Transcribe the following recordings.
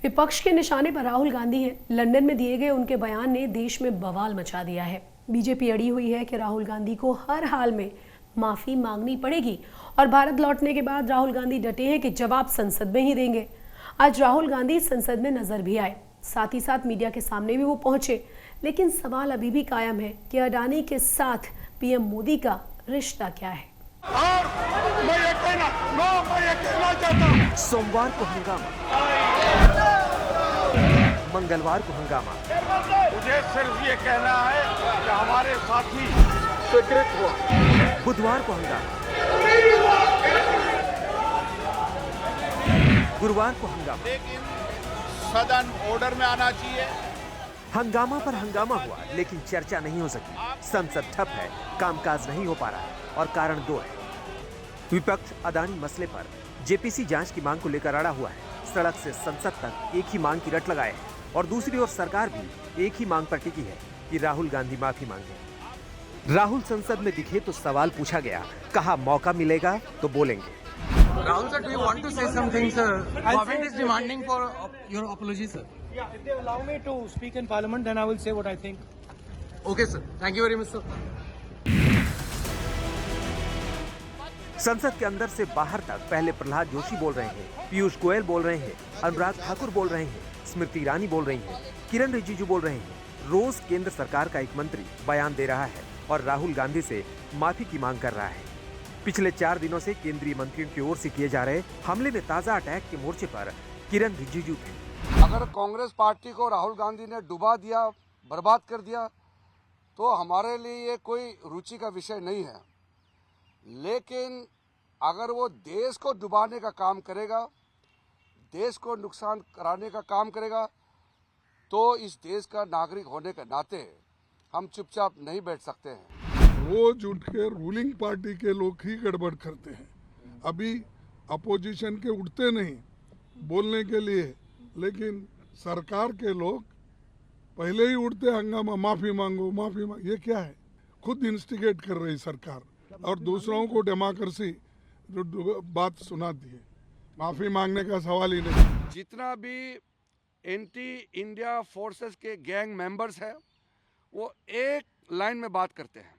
विपक्ष के निशाने पर राहुल गांधी हैं। लंदन में दिए गए उनके बयान ने देश में बवाल मचा दिया है। बीजेपी अड़ी हुई है कि राहुल गांधी को हर हाल में माफी मांगनी पड़ेगी और भारत लौटने के बाद राहुल गांधी डटे हैं कि जवाब संसद में ही देंगे। आज राहुल गांधी संसद में नजर भी आए, साथ ही साथ मीडिया के सामने भी वो पहुंचे, लेकिन सवाल अभी भी कायम है कि अडानी के साथ पीएम मोदी का रिश्ता क्या है। और मैं ये कहना चाहता हूं, सोमवार को हंगामा, मंगलवार को हंगामा, मुझे सिर्फ ये कहना है कि हमारे साथी स्वीकृत हो। बुधवार को हंगामा, गुरुवार को हंगामा, लेकिन सदन ऑर्डर में आना चाहिए। हंगामा पर हंगामा हुआ, लेकिन चर्चा नहीं हो सकी। संसद ठप है, कामकाज नहीं हो पा रहा है और कारण दो है। विपक्ष अडानी मसले पर जेपीसी जांच की मांग को लेकर अड़ा हुआ है। सड़क से संसद तक एक ही मांग की रट लगाए है और दूसरी ओर सरकार भी एक ही मांग पर टिकी है कि राहुल गांधी माफी मांगे। राहुल संसद में दिखे तो सवाल पूछा गया, कहा मौका मिलेगा तो बोलेंगे। Rahul sir, do you want to say something, sir? Government is demanding for your apology, sir. Yeah, if they allow me to speak in Parliament, then I will say what I think. Okay, sir. Thank you very much, sir. संसद के अंदर से बाहर तक पहले प्रहलाद जोशी बोल रहे हैं, पीयूष गोयल बोल रहे हैं, अनुराग ठाकुर बोल रहे हैं, स्मृति ईरानी बोल रही हैं, किरण रिजिजू बोल रहे हैं। रोज केंद्र सरकार का एक मंत्री बयान दे रहा है और राहुल गांधी से माफी की मांग कर रहा है। पिछले 4 दिनों से केंद्रीय मंत्रियों की ओर से किए जा रहे हमले में ताजा अटैक के मोर्चे पर किरण रिजिजू थे। अगर कांग्रेस पार्टी को राहुल गांधी ने डुबा दिया, बर्बाद कर दिया, तो हमारे लिए ये कोई रुचि का विषय नहीं है। लेकिन अगर वो देश को डुबाने का काम करेगा, देश को नुकसान कराने का काम करेगा, तो इस देश का नागरिक होने के नाते हम चुपचाप नहीं बैठ सकते हैं। रोज उठ के रूलिंग पार्टी के लोग ही गड़बड़ करते हैं। अभी अपोजिशन के उठते नहीं बोलने के लिए, लेकिन सरकार के लोग पहले ही उठते हंगामा, माफी मांगो, माफी मांगो। ये क्या है? खुद इंस्टिगेट कर रही सरकार और दूसरों को डेमोक्रेसी जो बात सुनाती है। माफी मांगने का सवाल ही नहीं। जितना भी एंटी इंडिया फोर्सेस के गैंग मेंबर्स हैं, वो एक लाइन में बात करते हैं।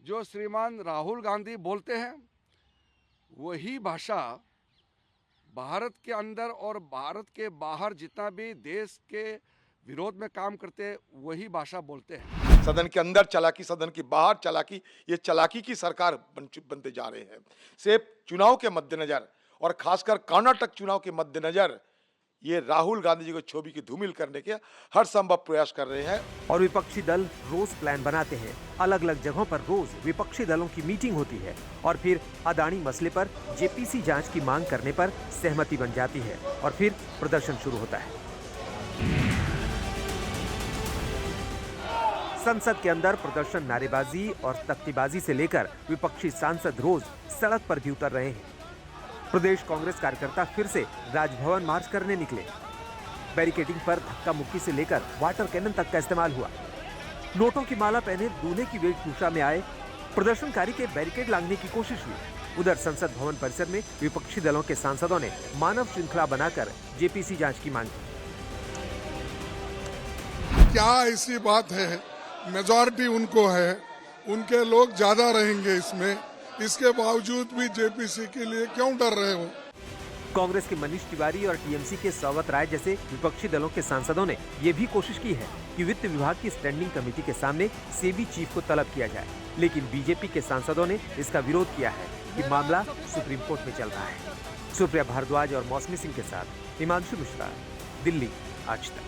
जो श्रीमान राहुल गांधी बोलते हैं वही भाषा भारत के अंदर और भारत के बाहर जितना भी देश के विरोध में काम करते हैं वही भाषा बोलते हैं। सदन के अंदर चालाकी, सदन के बाहर चालाकी, ये चालाकी की सरकार बनते जा रहे हैं। सिर्फ चुनाव के मद्देनजर और खासकर कर्नाटक चुनाव के मद्देनजर ये राहुल गांधी जी को छवि की धूमिल करने के हर संभव प्रयास कर रहे हैं। और विपक्षी दल रोज प्लान बनाते हैं। अलग अलग जगहों पर रोज विपक्षी दलों की मीटिंग होती है और फिर अडानी मसले पर जेपीसी जांच की मांग करने पर सहमति बन जाती है और फिर प्रदर्शन शुरू होता है। संसद के अंदर प्रदर्शन, नारेबाजी और तख्तीबाजी से लेकर विपक्षी सांसद रोज सड़क पर भी उतर रहे हैं। प्रदेश कांग्रेस कार्यकर्ता फिर से राजभवन मार्च करने निकले। बैरिकेडिंग पर धक्का मुक्की से लेकर वाटर कैनन तक का इस्तेमाल हुआ। नोटों की माला पहने दूल्हे की वेशभूषा में आए प्रदर्शनकारी के बैरिकेड लांघने की कोशिश हुई। उधर संसद भवन परिसर में विपक्षी दलों के सांसदों ने मानव श्रृंखला बनाकर जेपीसी जांच की मांग की। क्या ऐसी बात है? मेजॉरिटी उनको है, उनके लोग ज्यादा रहेंगे इसमें, इसके बावजूद भी जेपीसी के लिए क्यों डर रहे हो? कांग्रेस के मनीष तिवारी और टीएमसी के सौगत राय जैसे विपक्षी दलों के सांसदों ने ये भी कोशिश की है कि वित्त विभाग की स्टैंडिंग कमेटी के सामने सेबी चीफ को तलब किया जाए, लेकिन बीजेपी के सांसदों ने इसका विरोध किया है कि मामला सुप्रीम कोर्ट में चल रहा है। सुप्रिया भारद्वाज और मौसमी सिंह के साथ हिमांशु मिश्रा, दिल्ली आज तक।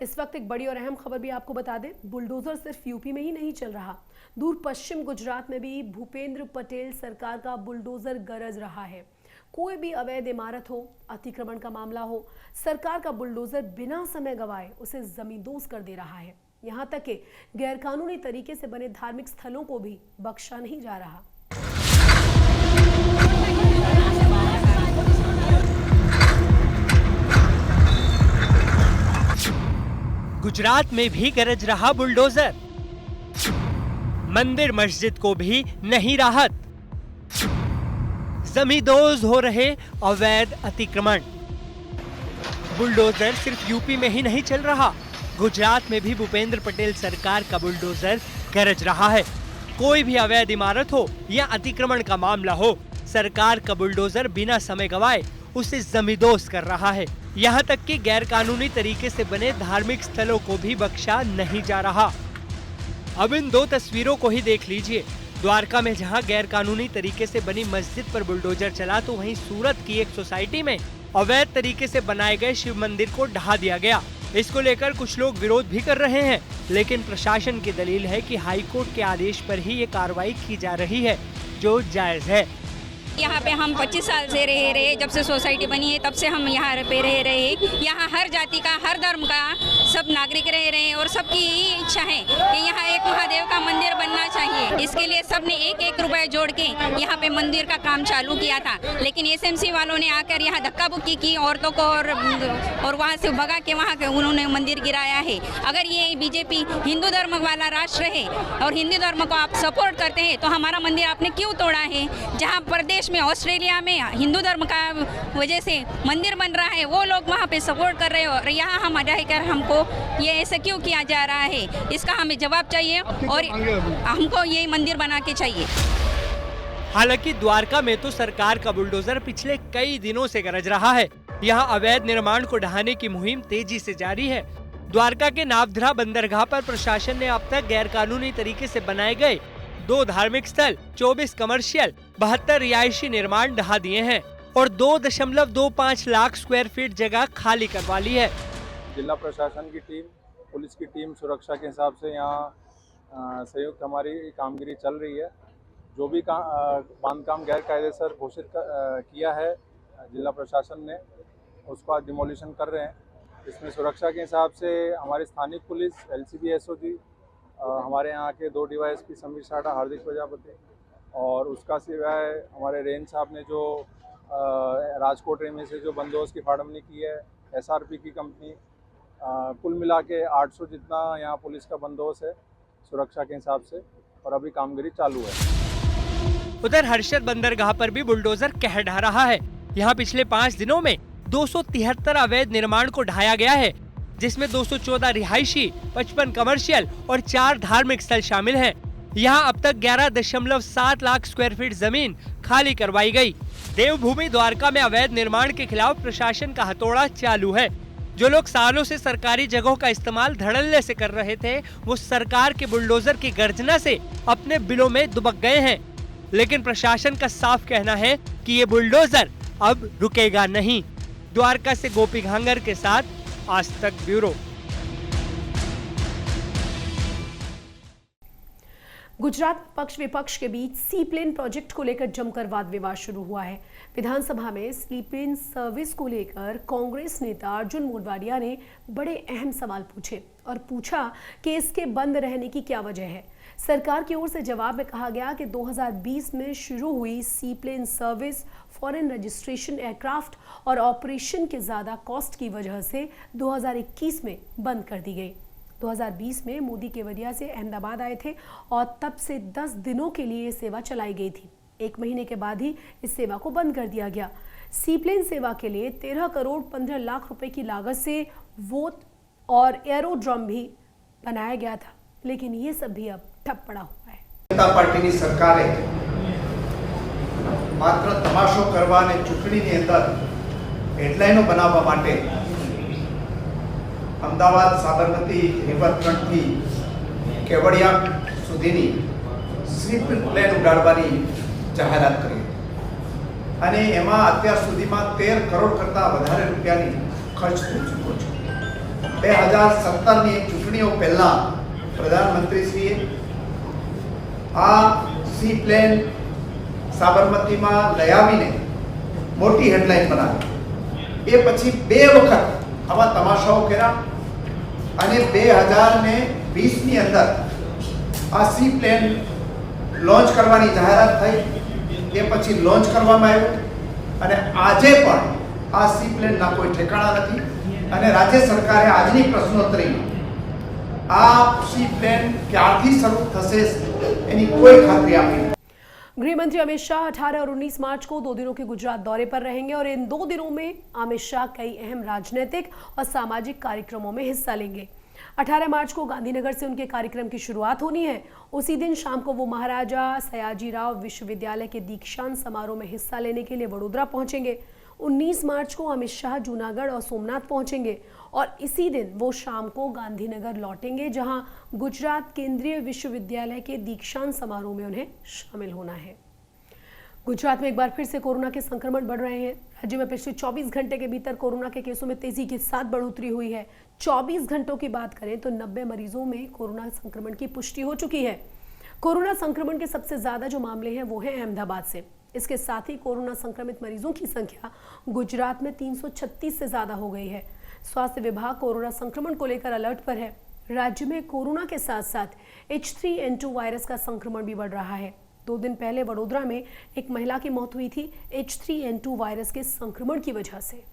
इस वक्त एक बड़ी और अहम खबर भी आपको बता दें। बुलडोजर सिर्फ यूपी में ही नहीं चल रहा, दूर पश्चिम गुजरात में भी भूपेंद्र पटेल सरकार का बुलडोजर गरज रहा है। कोई भी अवैध इमारत हो, अतिक्रमण का मामला हो, सरकार का बुलडोजर बिना समय गवाए उसे जमींदोज कर दे रहा है। यहाँ तक कि गैरकानूनी तरीके से बने धार्मिक स्थलों को भी बख्शा नहीं जा रहा। गुजरात में भी गरज रहा बुलडोजर। मंदिर मस्जिद को भी नहीं राहत। जमींदोज हो रहे अवैध अतिक्रमण। बुलडोजर सिर्फ यूपी में ही नहीं चल रहा, गुजरात में भी भूपेंद्र पटेल सरकार का बुलडोजर गरज रहा है। कोई भी अवैध इमारत हो या अतिक्रमण का मामला हो, सरकार का बुलडोजर बिना समय गवाए उसे जमींदोज कर रहा है। यहाँ तक कि गैर कानूनी तरीके से बने धार्मिक स्थलों को भी बख्शा नहीं जा रहा। अब इन दो तस्वीरों को ही देख लीजिए। द्वारका में जहाँ गैर कानूनी तरीके से बनी मस्जिद पर बुलडोजर चला, तो वहीं सूरत की एक सोसाइटी में अवैध तरीके से बनाए गए शिव मंदिर को ढहा दिया गया। इसको लेकर कुछ लोग विरोध भी कर रहे हैं, लेकिन प्रशासन की दलील है कि हाईकोर्ट के आदेश पर ही ये कार्रवाई की जा रही है, जो जायज है। यहाँ पे हम 25 साल से रह रहे, जब से सोसाइटी बनी है तब से हम यहाँ पे रह रहे। यहाँ हर जाति का, हर धर्म का सब नागरिक रह रहे हैं और सबकी यही इच्छा है कि यहाँ एक महादेव का मंदिर बनना चाहिए। इसके लिए सबने एक रुपया जोड़ के यहाँ पे मंदिर का काम चालू किया था, लेकिन एसएमसी वालों ने आकर यहाँ धक्का बुक्की की औरतों को और वहाँ से भगा के वहाँ उन्होंने मंदिर गिराया है। अगर ये बीजेपी हिंदू धर्म वाला राष्ट्र है और हिंदू धर्म को आप सपोर्ट करते हैं, तो हमारा मंदिर आपने क्यों तोड़ा है? जहाँ प्रदेश में, ऑस्ट्रेलिया में हिंदू धर्म का वजह से मंदिर बन रहा है, वो लोग वहाँ पे सपोर्ट कर रहे हो और यहाँ हम रहकर हमको ये ऐसा क्यों किया जा रहा है? इसका हमें जवाब चाहिए और हमको ये मंदिर बना के चाहिए। हालांकि द्वारका में तो सरकार का बुलडोजर पिछले कई दिनों से गरज रहा है। यहाँ अवैध निर्माण को ढहाने की मुहिम तेजी से जारी है। द्वारका के नावधरा बंदरगाह पर प्रशासन ने अब तक गैर कानूनी तरीके से बनाए गए 2 धार्मिक स्थल, 24 कमर्शियल, 72 रिहायशी निर्माण ढहा दिए हैं और 2.25 लाख स्क्वायर फीट जगह खाली करवा ली है। जिला प्रशासन की टीम, पुलिस की टीम सुरक्षा के हिसाब से यहाँ संयुक्त हमारी कामगिरी चल रही है। जो भी बांधकाम गैर कायदेसर घोषित किया है जिला प्रशासन ने, उसको आज डिमोलिशन कर रहे हैं। इसमें सुरक्षा के हिसाब से हमारी स्थानिक पुलिस, LCB SOG, हमारे यहाँ के 2 DYSP समीर साडा, हार्दिक प्रजापति, और उसका सिवाय हमारे रेंज साहब ने जो राजकोट रेंज में से जो बंदोबस्त की फाड़मनी की है, SRP की कंपनी, कुल मिला के 800 जितना यहाँ पुलिस का बंदोबस्त है सुरक्षा के हिसाब से, और अभी कामगिरी चालू है। उधर हर्षद बंदरगाह पर भी बुलडोजर कहर ढहा रहा है। यहाँ पिछले 5 दिनों में 273 अवैध निर्माण को ढाया गया है, जिसमें 214 रिहायशी, 55 कमर्शियल और 4 धार्मिक स्थल शामिल हैं। यहाँ अब तक 11.7 लाख स्क्वायर फीट जमीन खाली करवाई गई। देवभूमि द्वारका में अवैध निर्माण के खिलाफ प्रशासन का हथौड़ा चालू है। जो लोग सालों से सरकारी जगहों का इस्तेमाल धड़ल्ले से कर रहे थे, वो सरकार के बुलडोजर की गर्जना से अपने बिलों में दुबक गए हैं। लेकिन प्रशासन का साफ कहना है कि ये बुलडोजर अब रुकेगा नहीं। द्वारका से गोपी घांगर के साथ आज तक ब्यूरो। गुजरात में पक्ष विपक्ष के बीच सी प्लेन प्रोजेक्ट को लेकर जमकर वाद विवाद शुरू हुआ है। विधानसभा में सी प्लेन सर्विस को लेकर कांग्रेस नेता अर्जुन मोढवाडिया ने बड़े अहम सवाल पूछे और पूछा कि इसके बंद रहने की क्या वजह है। सरकार की ओर से जवाब में कहा गया कि 2020 में शुरू हुई seaplane service foreign registration aircraft और ऑपरेशन के ज़्यादा कॉस्ट की वजह से 2021 में बंद कर दी गई। 2020 में मोदी केवड़िया से अहमदाबाद आए थे और तब से 10 दिनों के लिए सेवा चलाई गई थी। 1 महीने के बाद ही इस सेवा को बंद कर दिया गया। सी प्लेन सेवा के लिए 13 करोड़ 15 लाख रुपए की लागत से वोट और एरोड्रम भी बनाया गया था, लेकिन ये सब भी अब ठप पड़ा हुआ है। जनता पार्टी सरकारे मात्र तमाशो करवा ने चूंटणीनी अंदर हेडलाइनो बनाववा माटे अमदावाद साबरमती रिवरफ्रंट थी केवड़िया सुधीनी सी प्लेन उडाडवानी जाहेरात करी अने एमां अत्यार सुधीमां 13 करोड़ करता वधारे रूपियानी खर्च थई चूक्यो छे। 2017 ની ચૂંટણીઓ પહેલા પ્રધાનમંત્રીશ્રીએ આ સી પ્લેન સાબરમતીમાં લઈ આવીને મોટી હેડલાઇન બનાવી। એ પછી 2 વખત આવા તમાશાઓ કર્યા અને 2020 ની અંદર આ સી પ્લેન લોન્ચ કરવાની જાહેરાત થઈ। એ પછી લોન્ચ કરવામાં આવ્યું અને આજે પણ આ સી પ્લેનના કોઈ ઠેકાણા નથી અને રાજ્ય સરકારે આજની પ્રશ્નોત્તરીમાં આ સી પ્લેન ક્યારથી શરૂ થશે એની કોઈ ખાતરી આપી નથી। गृह मंत्री अमित शाह 18 और 19 मार्च को 2 दिनों के गुजरात दौरे पर रहेंगे और इन 2 दिनों में अमित शाह कई अहम राजनीतिक और सामाजिक कार्यक्रमों में हिस्सा लेंगे। 18 मार्च को गांधीनगर से उनके कार्यक्रम की शुरुआत होनी है। उसी दिन शाम को वो महाराजा सयाजीराव विश्वविद्यालय के दीक्षांत समारोह में हिस्सा लेने के लिए वडोदरा पहुंचेंगे। 19 मार्च को अमित शाह जूनागढ़ और सोमनाथ पहुंचेंगे और इसी दिन वो शाम को गांधीनगर लौटेंगे, जहां गुजरात केंद्रीय विश्वविद्यालय के दीक्षांत समारोह में उन्हें शामिल होना है। गुजरात में एक बार फिर से कोरोना के संक्रमण बढ़ रहे हैं। राज्य में पिछले 24 घंटे के भीतर कोरोना के केसों में तेजी के साथ बढ़ोतरी हुई है। 24 घंटों की बात करें तो 90 मरीजों में कोरोना संक्रमण की पुष्टि हो चुकी है। कोरोना संक्रमण के सबसे ज्यादा जो मामले हैं वो है अहमदाबाद से। इसके साथ ही कोरोना संक्रमित मरीजों की संख्या गुजरात में 336 से ज्यादा हो गई है। स्वास्थ्य विभाग कोरोना संक्रमण को लेकर अलर्ट पर है। राज्य में कोरोना के साथ साथ H3N2 वायरस का संक्रमण भी बढ़ रहा है। 2 दिन पहले वडोदरा में एक महिला की मौत हुई थी H3N2 वायरस के संक्रमण की वजह से।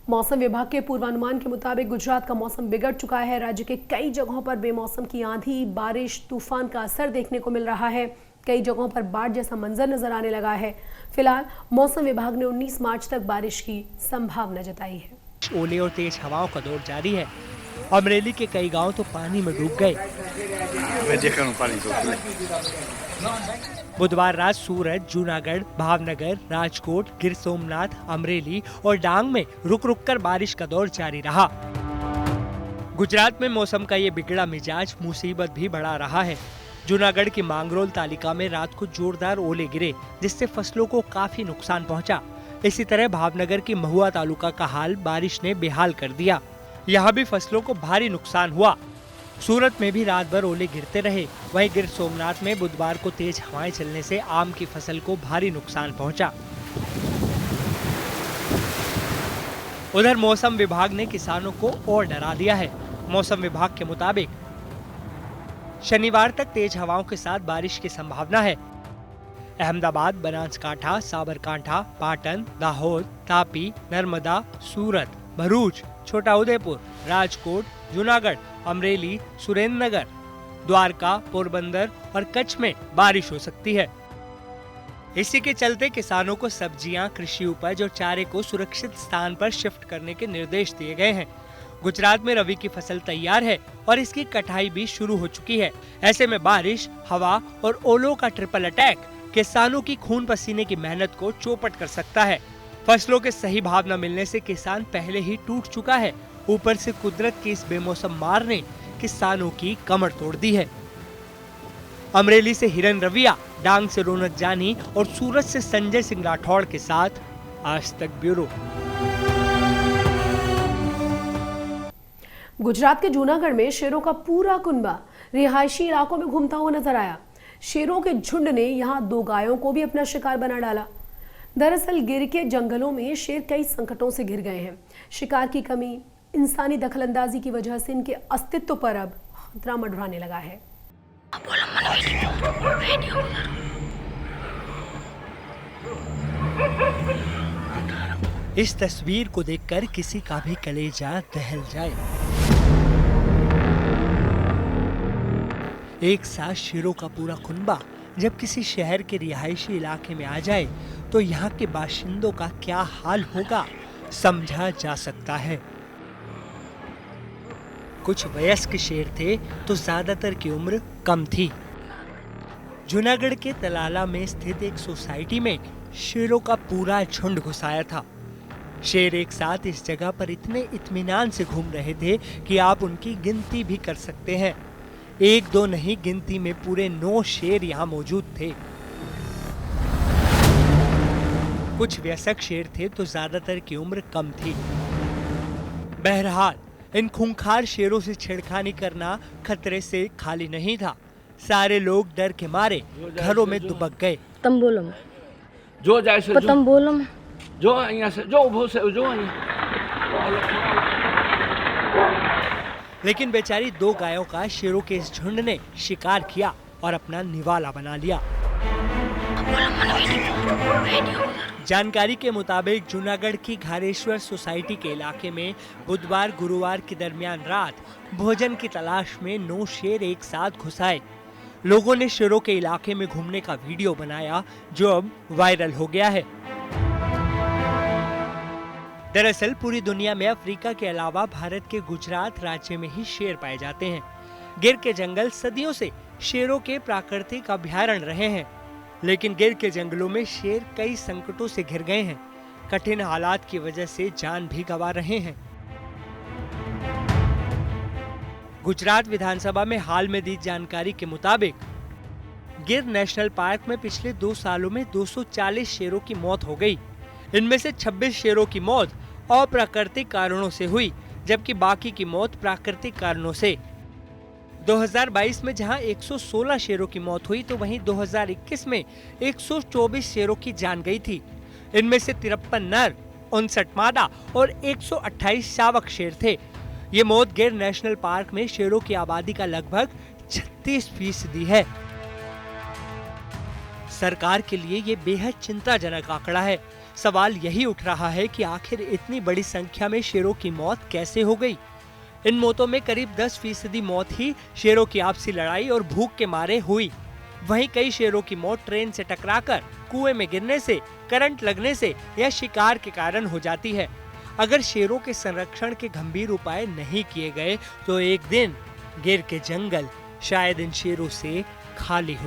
मौसम विभाग के पूर्वानुमान के मुताबिक गुजरात का मौसम बिगड़ चुका है। राज्य के कई जगहों पर बेमौसम की आंधी, बारिश, तूफान का असर देखने को मिल रहा है। कई जगहों पर बाढ़ जैसा मंजर नजर आने लगा है। फिलहाल मौसम विभाग ने 19 मार्च तक बारिश की संभावना जताई है। ओले और तेज हवाओं का दौर जारी है। अमरेली के कई गांव तो पानी में डूब गए। बुधवार रात सूरत, जूनागढ़, भावनगर, राजकोट, गिर सोमनाथ, अमरेली और डांग में रुक रुक कर बारिश का दौर जारी रहा। गुजरात में मौसम का ये बिगड़ा मिजाज मुसीबत भी बढ़ा रहा है। जूनागढ़ की मांगरोल तालिका में रात को जोरदार ओले गिरे, जिससे फसलों को काफी नुकसान पहुंचा। इसी तरह भावनगर की महुआ तालुका का हाल बारिश ने बेहाल कर दिया। यहाँ भी फसलों को भारी नुकसान हुआ। सूरत में भी रात भर ओले गिरते रहे। वहीं गिर सोमनाथ में बुधवार को तेज हवाएं चलने से आम की फसल को भारी नुकसान पहुंचा। उधर मौसम विभाग ने किसानों को और डरा दिया है। मौसम विभाग के मुताबिक शनिवार तक तेज हवाओं के साथ बारिश की संभावना है। अहमदाबाद, बनासकांठा, साबरकांठा, पाटन, दाहोद, तापी, नर्मदा, सूरत, भरूच, छोटा उदेपुर, राजकोट, जूनागढ़, अमरेली, सुरेंद्रनगर, द्वारका, पोरबंदर और कच्छ में बारिश हो सकती है। इसी के चलते किसानों को सब्जियां, कृषि उपज और चारे को सुरक्षित स्थान पर शिफ्ट करने के निर्देश दिए गए हैं। गुजरात में रबी की फसल तैयार है और इसकी कटाई भी शुरू हो चुकी है। ऐसे में बारिश, हवा और ओलों का ट्रिपल अटैक किसानों की खून पसीने की मेहनत को चौपट कर सकता है। फसलों के सही भाव न मिलने से किसान पहले ही टूट चुका है। ऊपर से कुदरत की इस बेमौसम मार ने किसानों की कमर तोड़ दी है। अमरेली से हिरन रविया, डांग से रौनक जानी और सूरत से संजय सिंह राठौड़ के साथ आज तक ब्यूरो। गुजरात के जूनागढ़ में शेरों का पूरा कुनबा रिहायशी इलाकों में घूमता हुआ नजर आया। शेरों के झुंड ने यहां 2 गायों को भी अपना शिकार बना डाला। दरअसल गिर के जंगलों में शेर कई संकटों से घिर गए हैं। शिकार की कमी, इंसानी दखलंदाजी की वजह से इनके अस्तित्व पर अब खतरा मंडराने लगा है। इस तस्वीर को देखकर किसी का भी कलेजा दहल जाए। एक साथ शेरों का पूरा कुनबा जब किसी शहर के रिहायशी इलाके में आ जाए तो यहाँ के बाशिंदों का क्या हाल होगा समझा जा सकता है। कुछ वयस्क शेर थे तो ज्यादातर की उम्र कम थी। जूनागढ़ के तलाला में स्थित एक सोसाइटी में शेरों का पूरा झुंड घुसाया था। शेर एक साथ इस जगह पर इतने इत्मीनान से घूम रहे थे कि आप उनकी गिनती भी कर सकते हैं। 1-2 नहीं, गिनती में पूरे 9 शेर यहाँ मौजूद थे। कुछ वयस्क शेर थे तो ज्यादातर की उम्र कम थी। बहरहाल इन खूंखार शेरों से छेड़खानी करना खतरे से खाली नहीं था। सारे लोग डर के मारे घरों में दुबक गए। तम बोलो जो जाए से तम बोलो जो यहाँ से जो उभो से जो लेकिन बेचारी 2 गायों का शेरों के इस झुंड ने शिकार किया और अपना निवाला बना लिया। जानकारी के मुताबिक जूनागढ़ की घारेश्वर सोसाइटी के इलाके में बुधवार गुरुवार के दरमियान रात भोजन की तलाश में 9 शेर एक साथ घुस आए। लोगों ने शेरों के इलाके में घूमने का वीडियो बनाया जो अब वायरल हो गया है। दरअसल पूरी दुनिया में अफ्रीका के अलावा भारत के गुजरात राज्य में ही शेर पाए जाते हैं। गिर के जंगल सदियों से शेरों के प्राकृतिक अभयारण्य रहे हैं, लेकिन गिर के जंगलों में शेर कई संकटों से घिर गए हैं। कठिन हालात की वजह से जान भी गंवा रहे हैं। गुजरात विधानसभा में हाल में दी जानकारी के मुताबिक गिर नेशनल पार्क में पिछले 2 सालों में 240 शेरों की मौत हो गई। इनमें से 26 शेरों की मौत अप्राकृतिक कारणों से हुई, जबकि बाकी की मौत प्राकृतिक कारणों से। 2022 में जहां 116 शेरों की मौत हुई, तो वहीं 2021 में 124 शेरों की जान गई थी। इनमें से 53 नर, 59 मादा और 128 शावक शेर थे। ये मौत गिर नेशनल पार्क में शेरों की आबादी का लगभग 36% है। सरकार के लिए ये बेहद चिंताजनक आंकड़ा है। सवाल यही उठ रहा है कि आखिर इतनी बड़ी संख्या में शेरों की मौत कैसे हो गई। इन मौतों में करीब 10% मौत ही शेरों की आपसी लड़ाई और भूख के मारे हुई। वहीं कई शेरों की मौत ट्रेन से टकराकर, कुएं में गिरने से, करंट लगने से या शिकार के कारण हो जाती है। अगर शेरों के संरक्षण के गंभीर उपाय नहीं किए गए तो एक दिन गिर के जंगल शायद इन शेरों से खाली हो